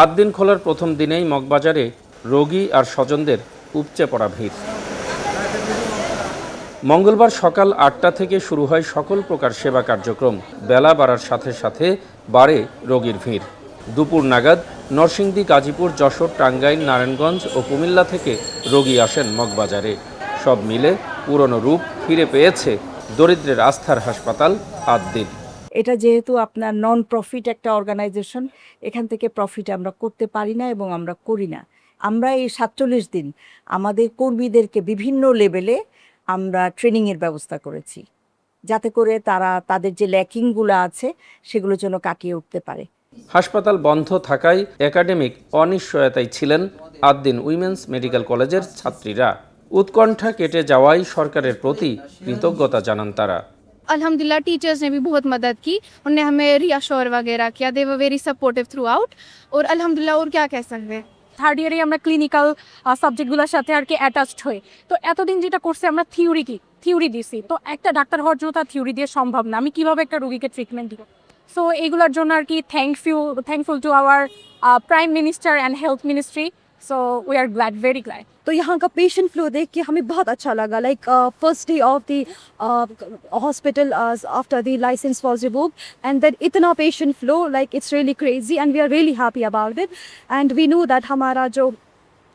৮ দিন খোলার প্রথম দিনেই মগবাজারে রোগী আর স্বজনদের উপচে পড়া ভিড়। মঙ্গলবার সকাল ৮টা থেকে শুরু হয় সকল প্রকার সেবা কার্যক্রম। বেলা বাড়ার সাথে সাথে বাড়ে রোগীর ভিড়। দুপুর নাগাদ নরসিংদী, গাজীপুর, যশোর, টাঙ্গাইল, নারায়ণগঞ্জ ও কুমিল্লা থেকে রোগী আসেন মগবাজারে। সব মিলে পুরনো রূপ ফিরে পেয়েছে দরিদ্রের আস্থার হাসপাতাল ৮ দিন। এটা যেহেতু আপনার নন প্রফিট একটা অর্গানাইজেশন, এখান থেকে প্রফিট আমরা করতে পারি না এবং আমরা করি না। আমরা এই ৪৭ দিন আমাদের কর্মীদেরকে বিভিন্ন লেভেলে আমরা ট্রেনিংয়ের ব্যবস্থা করেছি, যাতে করে তারা তাদের যে ল্যাকিংগুলো আছে সেগুলো যেন কাটিয়ে উঠতে পারে। হাসপাতাল বন্ধ থাকায় একাডেমিক অনিশ্চয়তায় ছিলেন ৮ দিন উইমেন্স মেডিকেল কলেজের ছাত্রীরা। উৎকণ্ঠা কেটে যাওয়ায় সরকারের প্রতি কৃতজ্ঞতা জানান তারা। अल्हम्दुलिल्लाह टीचर्स ने भी बहुत मदद की, उन्होंने हमें रीअश्योर वगैरह किया, they were very supportive throughout. और अल्हम्दुलिल्लाह और क्या कह सकते हैं। থার্ড ইয়ারে আমরা ক্লিনিক্যাল সাবজেক্টগুলোর সাথে আর কি অ্যাটাচড হই। তো এতদিন যেটা করছে আমরা থিওরি দিছি, তো একটা ডাক্তার হওয়ার জন্য তার থিওরি দিয়ে সম্ভব না। আমি কিভাবে একটা রোগীকে ট্রিটমেন্ট দিব? সো এইগুলোর জন্য আর কি thankful to our prime minister and health ministry. So we are glad, very glad. तो यहाँ का पेशेंट फ्लो देख के हमें बहुत अच्छा लगा। Like first day of the hospital after the licence was revoked, and then इतना patient flow, like it's really crazy and we are really happy about it. And we know that हमारा जो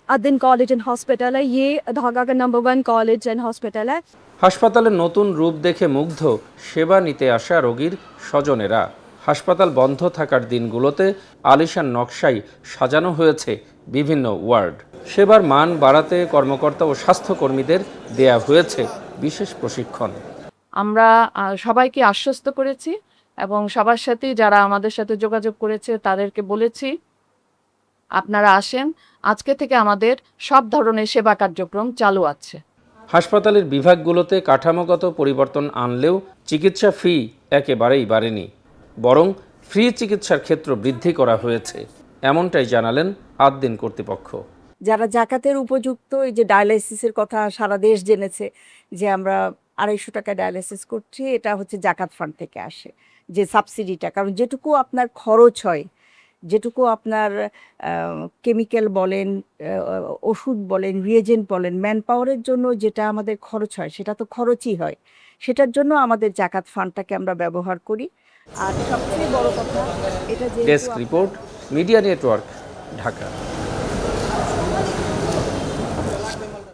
अदिन college and hospital है, ये ढाका का number 1 college and hospital है। হাসপাতালের নতুন রূপ দেখে মুগ্ধ সেবা নিতে আসা রোগীর স্বজনেরা। হাসপাতাল বন্ধ থাকার দিনগুলোতে আলিশান নকশায় সাজানো হয়েছে বিভিন্ন ওয়ার্ড। সেবার মান বাড়াতে কর্মকর্তা ও স্বাস্থ্যকর্মীদের দেয়া হয়েছে বিশেষ প্রশিক্ষণ। আমরা সবাইকে আশ্বস্ত করেছি এবং সবার সাথে যারা আমাদের সাথে যোগাযোগ করেছে তাদেরকে বলেছি, আপনারা আসেন, আজকে থেকে আমাদের সব ধরনের সেবা কার্যক্রম চালু আছে। হাসপাতালের বিভাগগুলোতে কাঠামোগত পরিবর্তন আনলেও চিকিৎসা ফি একেবারেই বাড়েনি, বরং ফ্রি চিকিৎসার ক্ষেত্র বৃদ্ধি করা হয়েছে, এমনটাই জানালেন ৮ দিন কর্তৃপক্ষ। যারা জাকাতের উপযুক্ত, এই যে ডায়ালাইসিসের কথা সারা দেশ জেনেছে যে আমরা ২৫০ টাকা ডায়ালাইসিস করছি, এটা হচ্ছে জাকাত ফান্ড থেকে আসে যে সাবসিডিটা। কারণ যেটুকু আপনার খরচ হয়, যেটুকু আপনার কেমিক্যাল বলেন, ওষুধ বলেন, রিয়েজেন্ট বলেন, ম্যান পাওয়ারের জন্য যেটা আমাদের খরচ হয় সেটা তো খরচই হয়, সেটার জন্য আমাদের জাকাত ফান্ডটাকে আমরা ব্যবহার করি। আর সবচেয়ে বড় কথা এটা যে desk report, media network, Dhaka.